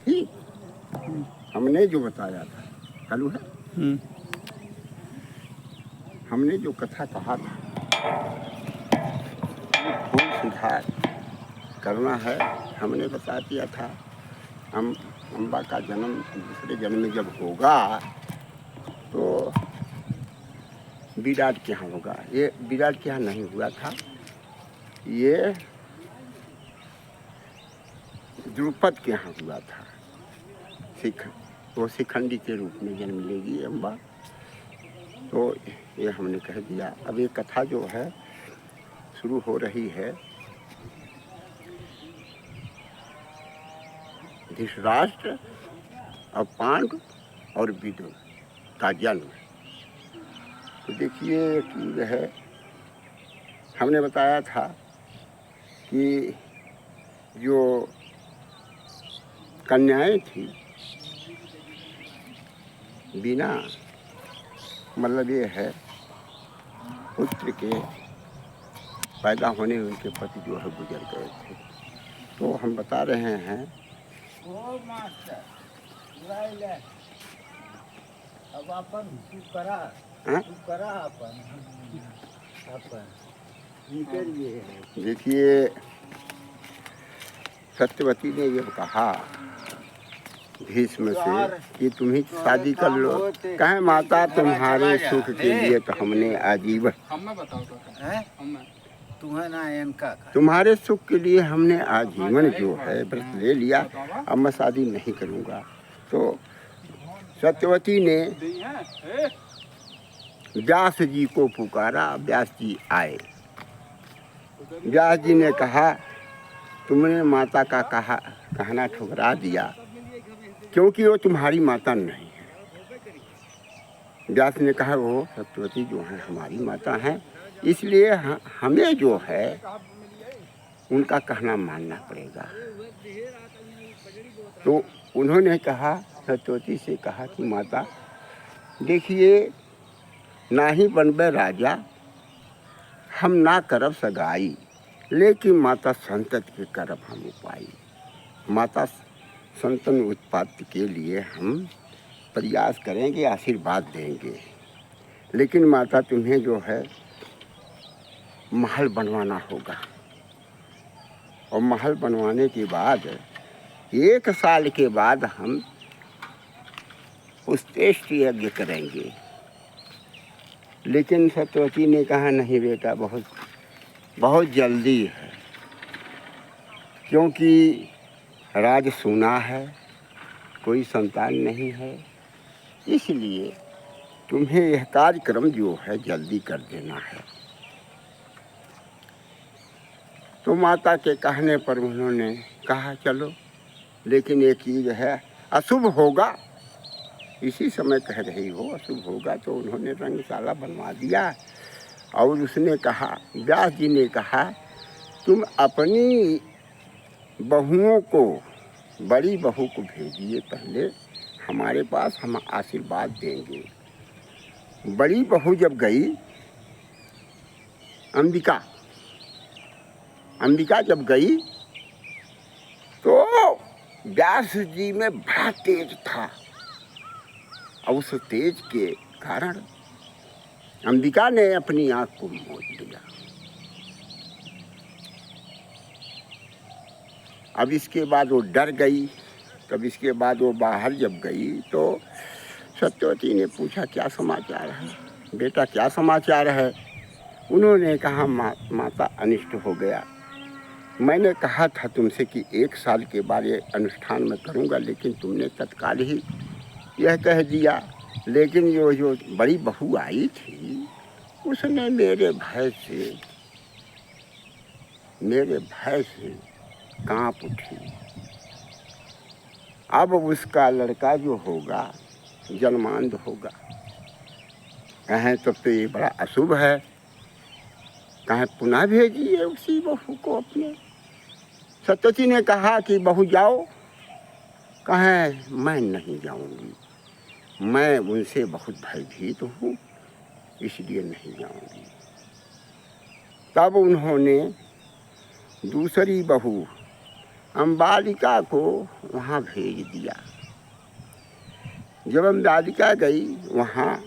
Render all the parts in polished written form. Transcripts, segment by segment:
ही हमने जो बताया था चालू है, हमने जो कथा कहा था भूल सुधार करना है, हमने बता दिया था। अम्बा का जन्म दूसरे जन्म में जब होगा तो विराट के यहाँ होगा। ये विराट के यहाँ नहीं हुआ था, ये द्रुपद के यहाँ हुआ था। वो शिखंडी के रूप में जन्म लेगी अम्बा। तो ये हमने कह दिया। अब ये कथा जो है शुरू हो रही है। धृतराष्ट्र और पांडु और विदुर का जन्म। तो देखिए कि है, हमने बताया था कि जो कन्याएं थी बिना मतलब ये है पुत्र के पैदा होने उनके पति जो है गुजर गए थे। तो हम बता रहे हैं अब अपन करा अपन देखिए सत्यवती ने ये कहा भीष्म से कि तुम ही शादी कर लो। कहे माता तुम्हारे सुख के लिए तो हमने आजीवन तुम्हारे सुख के लिए हमने आजीवन जो है व्रत ले लिया, अब मैं शादी नहीं करूँगा। तो सत्यवती ने व्यास जी को पुकारा। व्यास जी आए। व्यास जी ने कहा तुमने माता का कहना ठुकरा दिया क्योंकि वो तुम्हारी माता नहीं है। व्यास ने कहा वो सत्यवती जो है हमारी माता हैं, इसलिए हमें जो है उनका कहना मानना पड़ेगा। तो उन्होंने कहा, सत्यवती से कहा कि माता देखिए, ना ही बनबे राजा हम ना करब सगाई, लेकिन माता संतति के करब हम उपाय। माता संतान उत्पत्ति के लिए हम प्रयास करेंगे, आशीर्वाद देंगे, लेकिन माता तुम्हें जो है महल बनवाना होगा। और महल बनवाने के बाद 1 साल के बाद हम पुष्टेष्ट यज्ञ करेंगे। लेकिन सत्यवती ने कहा नहीं बेटा, बहुत जल्दी है, क्योंकि राज सूना है, कोई संतान नहीं है, इसलिए तुम्हें यह कार्यक्रम जो है जल्दी कर देना है। तो माता के कहने पर उन्होंने कहा चलो, लेकिन एक चीज़ है अशुभ होगा। इसी समय कह रही हो अशुभ होगा। तो उन्होंने रंगशाला बनवा दिया। और उसने कहा, व्यास जी ने कहा तुम अपनी बहुओं को, बड़ी बहू को भेजिए पहले हमारे पास, हम आशीर्वाद देंगे। बड़ी बहू जब गई, अंबिका जब गई तो व्यास जी में बड़ा तेज था। और उस तेज के कारण अंबिका ने अपनी आंख को मूंद लिया। अब इसके बाद वो डर गई। तब इसके बाद वो बाहर जब गई तो सत्यवती ने पूछा क्या समाचार है बेटा, क्या समाचार है। उन्होंने कहा माता अनिष्ट हो गया। मैंने कहा था तुमसे कि 1 साल के बाद ये अनुष्ठान मैं करूँगा, लेकिन तुमने तत्काल ही यह कह दिया। लेकिन जो बड़ी बहू आई थी उसने मेरे भय से कांप उठी। अब उसका लड़का जो होगा जन्मांध होगा। कहें तब तो ये बड़ा अशुभ है, कहें पुनः भेजिए उसी बहू को अपने। सत्यवती ने कहा कि बहू जाओ। कहें मैं नहीं जाऊंगी, मैं उनसे बहुत भयभीत हूँ, इसलिए नहीं जाऊंगी। तब उन्होंने दूसरी बहू अम्बालिका को वहाँ भेज दिया। जब अम्बालिका गई वहाँ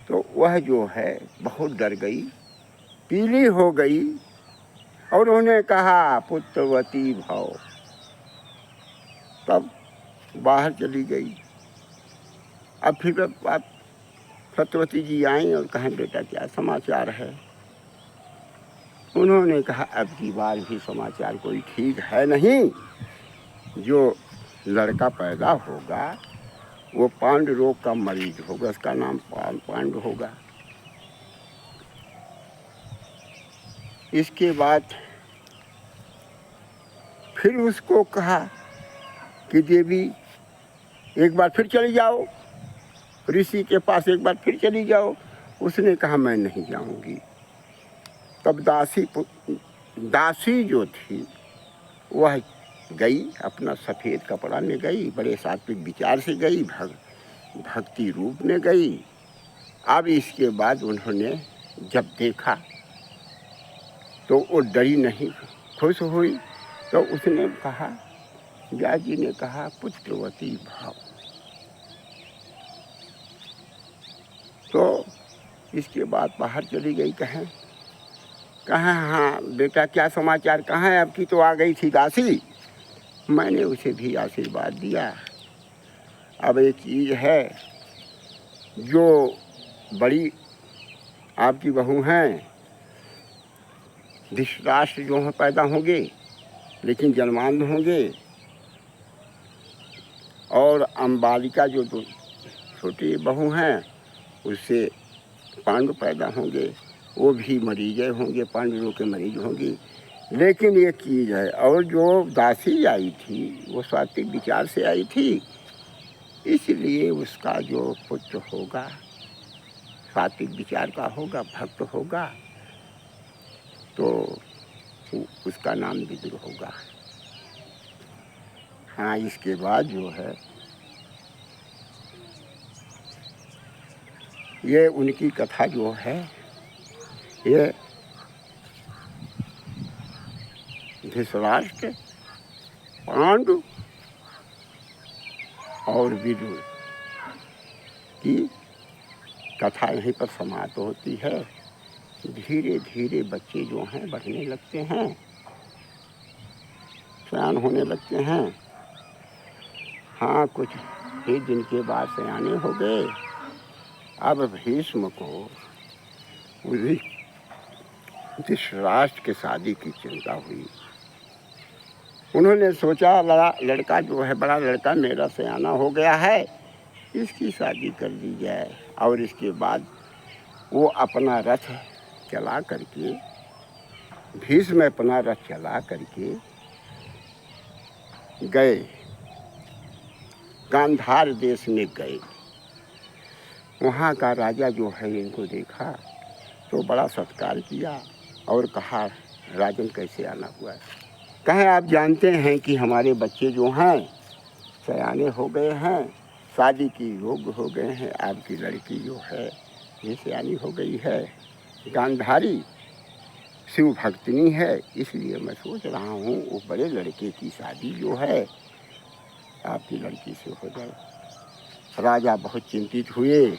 तो वह जो है बहुत डर गई, पीली हो गई और उन्होंने कहा पुत्रवती भव। तब बाहर चली गई। अब फिर आप सत्यवती जी आई और कहें बेटा क्या समाचार है। उन्होंने कहा अब की बार भी समाचार कोई ठीक है नहीं। जो लड़का पैदा होगा वो पांडु रोग का मरीज होगा, उसका नाम पांडु होगा। इसके बाद फिर उसको कहा कि देवी एक बार फिर चली जाओ, ऋषि के पास एक बार फिर चली जाओ। उसने कहा मैं नहीं जाऊंगी। तब दासी जो थी वह गई, अपना सफ़ेद कपड़ा में गई, बड़े सात्विक विचार से गई, भक्ति रूप में गई। अब इसके बाद उन्होंने जब देखा तो वो डरी नहीं, खुश हुई। तो उसने कहा, व्यास जी ने कहा पुत्रवती भाव। तो इसके बाद बाहर चली गई। कहें हाँ बेटा क्या समाचार, कहाँ है आपकी? तो आ गई थी दासी, मैंने उसे भी आशीर्वाद दिया। अब एक चीज़ है, जो बड़ी आपकी बहू हैं धृतराष्ट्र जो हैं पैदा होंगे लेकिन जन्मांध होंगे, और अम्बालिका जो दो छोटी बहू हैं उससे पांडु पैदा होंगे, वो भी मरीज होंगे, पांडु रोग के मरीज होंगी। लेकिन ये चीज़ है, और जो दासी आई थी वो सात्विक विचार से आई थी, इसलिए उसका जो पुत्र होगा सात्विक विचार का होगा, भक्त होगा, तो उसका नाम विदुर होगा। हाँ, इसके बाद जो है ये उनकी कथा जो है, ये धृतराष्ट्र, पांडु और विदुर की कथा यहीं पर समाप्त होती है। धीरे धीरे बच्चे जो हैं बढ़ने लगते हैं, सयान होने लगते हैं। हाँ, कुछ ही दिन के बाद सयाने हो गए। अब भीष्म को धृतराष्ट्र के शादी की चिंता हुई। उन्होंने सोचा लड़का जो है, बड़ा लड़का मेरा सयाना हो गया है, इसकी शादी कर दी जाए। और इसके बाद वो अपना रथ चला करके, भीष्म अपना रथ चला करके गए, गांधार देश में गए। वहाँ का राजा जो है इनको देखा तो बड़ा सत्कार किया और कहा राजन कैसे आना हुआ। कहें आप जानते हैं कि हमारे बच्चे जो हैं सयाने हो गए हैं, शादी की योग्य हो गए हैं। आपकी लड़की जो है ये सयानी हो गई है, गांधारी शिव भक्तिनी है, इसलिए मैं सोच रहा हूँ वो बड़े लड़के की शादी जो है आपकी लड़की से हो जाए। राजा बहुत चिंतित हुए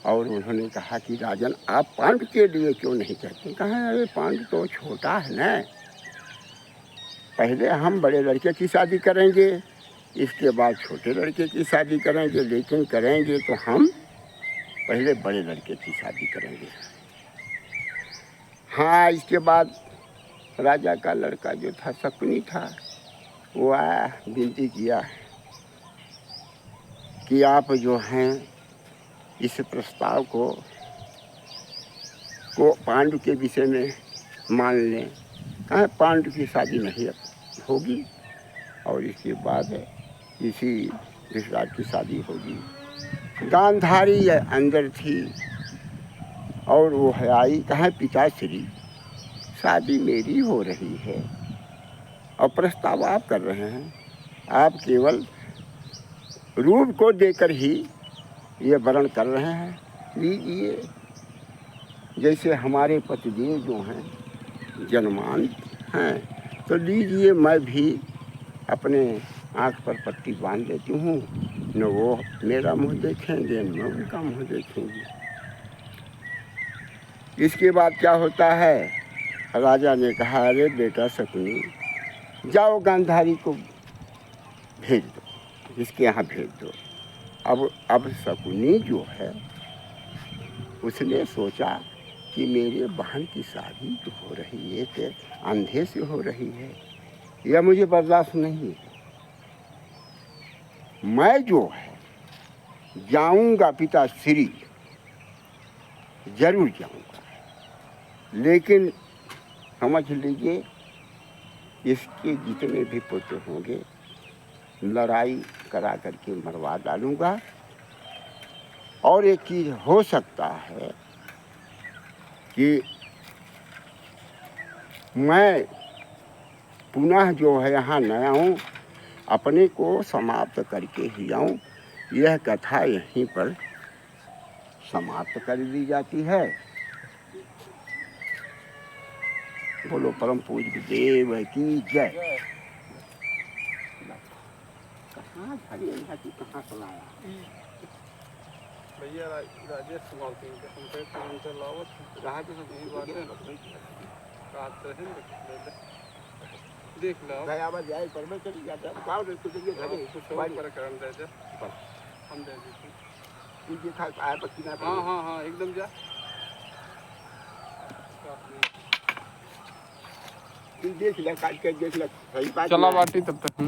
और उन्होंने कहा कि राजन आप पांडु के लिए क्यों नहीं कहते। कहा अरे पांडु तो छोटा है ना, पहले हम बड़े लड़के की शादी करेंगे, इसके बाद छोटे लड़के की शादी करेंगे, लेकिन करेंगे तो हम पहले बड़े लड़के की शादी करेंगे। हाँ, इसके बाद राजा का लड़का जो था शकुनी था, वो आया, विनती किया कि आप जो हैं इस प्रस्ताव को पांडु के विषय में मान लें। कहा पांडु की शादी नहीं होगी और इसके बाद इसी धृतराष्ट्र की शादी होगी। गांधारी अंदर थी और वो है आई। कहा पिताश्री शादी मेरी हो रही है और प्रस्ताव आप कर रहे हैं, आप केवल रूप को देकर ही ये वर्ण कर रहे हैं, लीजिए। जैसे हमारे पतिदेव जो हैं जन्मांत हैं तो लीजिए, मैं भी अपने आँख पर पट्टी बांध लेती हूँ, न वो मेरा मुँह देखेंगे न मैं उनका मुँह देखेंगे। इसके बाद क्या होता है, राजा ने कहा, अरे बेटा शकुनी, जाओ गांधारी को भेज दो, इसके यहाँ भेज दो। अब शकुनी जो है उसने सोचा कि मेरे बहन की शादी जो हो रही है कि अंधे से हो रही है, यह मुझे बर्दाश्त नहीं है। मैं जो है जाऊंगा पिता श्री, जरूर जाऊंगा, लेकिन समझ लीजिए इसके जितने भी पुत्र होंगे लड़ाई करा करके मरवा डालूंगा। और एक चीज हो सकता है कि मैं पुनः जो है यहाँ नया हूँ, अपने को समाप्त करके ही आऊँ। यह कथा यहीं पर समाप्त कर दी जाती है। बोलो परम पूज्य देव की जय। कहाँ कहाँ सुनाया भैया राजेश कुमार सिंह के हम पे उनसे लावत रहा तो सब यही बात है, रात रहे देख लो गया बस जाए पर में चली जाता है गाँव में कुछ ये घरे कुछ और पर करम दे दे, हम दे देते ये देखा आया पक्की ना। हाँ हाँ हाँ एकदम जा देख ले काट के देख ले, सही बात चला नहीं है। बाटी तब तक